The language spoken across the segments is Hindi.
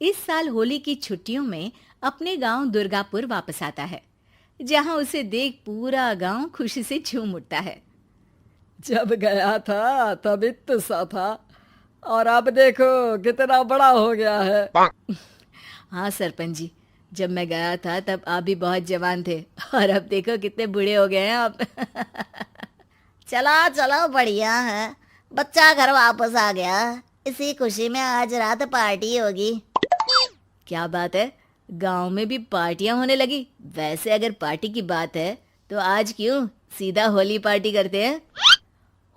इस साल होली की छुट्टियों में अपने गांव दुर्गापुर वापस आता है, जहां उसे देख पूरा गांव खुशी से झूम उठता है। जब गया था तब इतना सा था और अब देखो कितना बड़ा हो गया है। हाँ सरपंच जी, जब मैं गया था तब आप भी बहुत जवान थे और अब देखो कितने बूढ़े हो गए हैं आप। चलो चलो, बढ़िया है। बच्चा घर वापस आ गया। इसी खुशी में आज रात पार्टी होगी। क्या बात है, गांव में भी पार्टियां होने लगी। वैसे अगर पार्टी की बात है तो आज क्यों सीधा होली पार्टी करते हैं।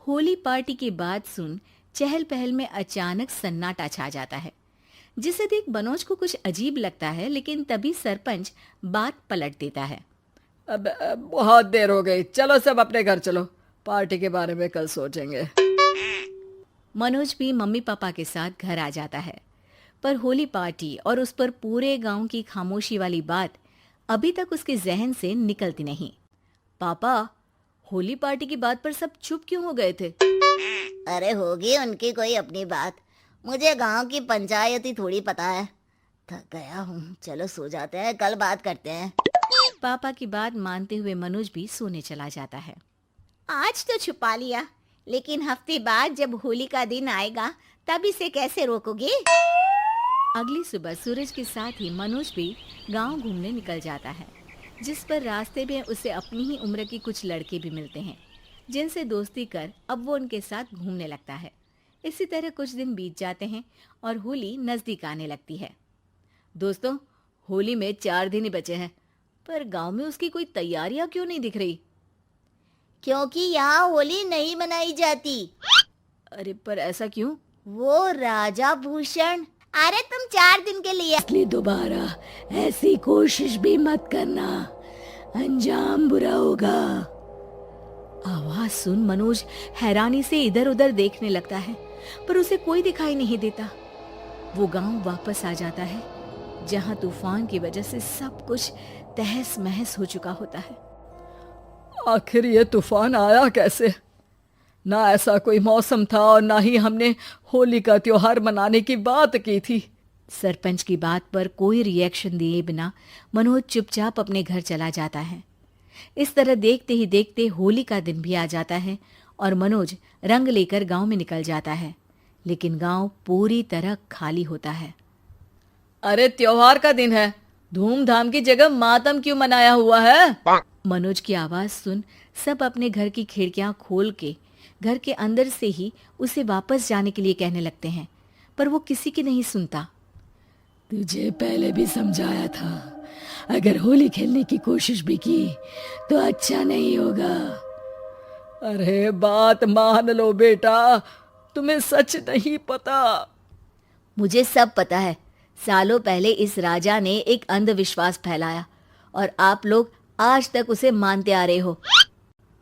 होली पार्टी की बात सुन चहल पहल में अचानक सन्नाटा छा जाता है, जिसे देख मनोज को कुछ अजीब लगता है, लेकिन तभी सरपंच बात पलट देता है। अब बहुत देर हो गई, चलो सब अपने घर चलो, पार्टी के बारे में कल सोचेंगे। मनोज भी मम्मी पापा के साथ घर आ जाता है, पर होली पार्टी और उस पर पूरे गांव की खामोशी वाली बात अभी तक उसके जहन से निकलती नहीं। पापा, होली पार्टी की बात पर सब चुप क्यों हो गए थे? अरे होगी उनकी कोई अपनी बात। मुझे गांव की पंचायत ही थोड़ी पता है। थक गया हूँ, चलो सो जाते हैं, कल बात करते हैं। पापा की बात मानते हुए मनोज भी सोने चला जाता है। आज तो छुपा लिया, लेकिन हफ्ते बाद जब होली का दिन आएगा तब इसे कैसे रोकोगे? अगली सुबह सूरज के साथ ही मनोज भी गांव घूमने निकल जाता है, जिस पर रास्ते में उसे अपनी ही उम्र के कुछ लड़के भी मिलते हैं, जिनसे दोस्ती कर अब वो उनके साथ घूमने लगता है। इसी तरह कुछ दिन बीत जाते हैं और होली नजदीक आने लगती है। दोस्तों, होली में 4 दिन ही बचे हैं, पर गांव में उसकी कोई तैयारियां क्यों नहीं दिख रही? क्योंकि यहाँ होली नहीं मनाई जाती। अरे पर ऐसा क्यों? वो राजा भूषण, अरे तुम 4 दिन के लिए इसलिए दोबारा ऐसी कोशिश भी मत करना, अंजाम बुरा होगा। आवाज सुन मनोज हैरानी से इधर उधर देखने लगता है, पर उसे कोई दिखाई नहीं देता। वो गांव वापस आ जाता है, जहां तूफान की वजह से सब कुछ तहस महस हो चुका होता है। आखिर ये तूफान आया कैसे? ना ऐसा कोई मौसम था और ना ही हमने होली का त्योहार मनाने की बात की थी। सरपंच की बात पर कोई रिएक्शन दिए बिना मनोज चुपचाप अपने घर चला जाता है। इस तरह देखते ही देखते होली का दिन भी आ जाता है और मनोज रंग लेकर गांव में निकल जाता है, लेकिन गांव पूरी तरह खाली होता है। अरे त्योहार का दिन है, धूमधाम की जगह मातम क्यों मनाया हुआ है? मनोज की आवाज सुन सब अपने घर की खिड़कियां खोल के घर के अंदर से ही उसे वापस जाने के लिए कहने लगते हैं, पर वो किसी की नहीं सुनता। तुझे पहले भी समझाया था, अगर होली खेलने की कोशिश भी की तो अच्छा नहीं होगा। अरे बात मान लो बेटा, तुम्हें सच नहीं पता। मुझे सब पता है। सालों पहले इस राजा ने एक अंधविश्वास फैलाया और आप लोग आज तक उसे मानते आ रहे हो।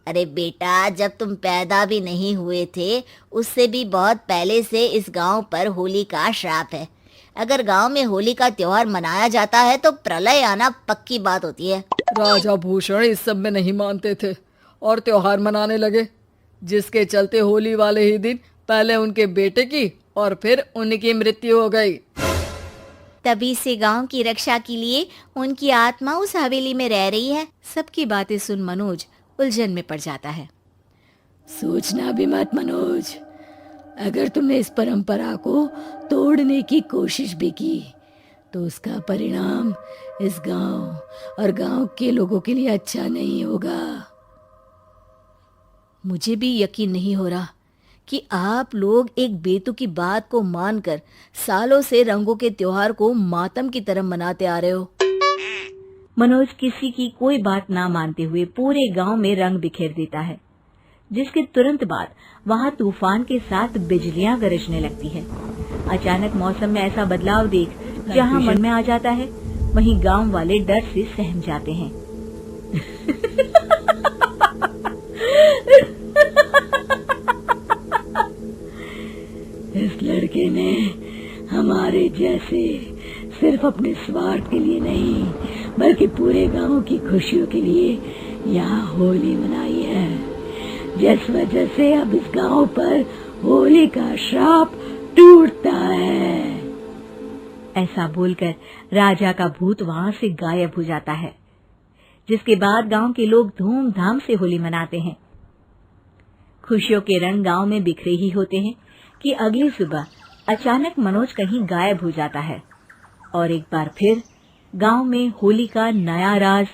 अरे बेटा, जब तुम पैदा भी नहीं हुए थे उससे भी बहुत पहले से इस गांव पर होली का श्राप है। अगर गांव में होली का त्योहार मनाया जाता है तो प्रलय आना पक्की बात होती है। राजा भूषण इस सब में नहीं मानते थे और त्योहार मनाने लगे, जिसके चलते होली वाले ही दिन पहले उनके बेटे की और फिर उनकी मृत्यु हो गई। तभी से गांव की रक्षा के लिए उनकी आत्मा उस हवेली में रह रही है। सबकी बातें सुन मनोज उलझन में पड़ जाता है। सोचना भी मत मनोज, अगर तुमने इस परंपरा को तोड़ने की कोशिश भी की तो उसका परिणाम इस गांव और गांव के लोगों के लिए अच्छा नहीं होगा। मुझे भी यकीन नहीं हो रहा कि आप लोग एक बेतुकी बात को मानकर सालों से रंगों के त्योहार को मातम की तरह मनाते आ रहे हो। मनोज किसी की कोई बात ना मानते हुए पूरे गांव में रंग बिखेर देता है, जिसके तुरंत बाद वहां तूफान के साथ बिजलियां गरजने लगती है। अचानक मौसम में ऐसा बदलाव देख जहां मन में आ जाता है, वहीं गांव वाले डर से सहम जाते हैं। इस लड़के ने हमारे जैसे सिर्फ अपने स्वार्थ के लिए नहीं बल्कि पूरे गांव की खुशियों के लिए यहाँ होली मनाई है, जिस वजह से अब इस गांव पर होली का श्राप टूटता है। ऐसा बोलकर राजा का भूत वहां से गायब हो जाता है, जिसके बाद गांव के लोग धूमधाम से होली मनाते हैं। खुशियों के रंग गांव में बिखरे ही होते हैं कि अगली सुबह अचानक मनोज कहीं गायब हो जाता है और एक बार फिर गांव में होली का नया राज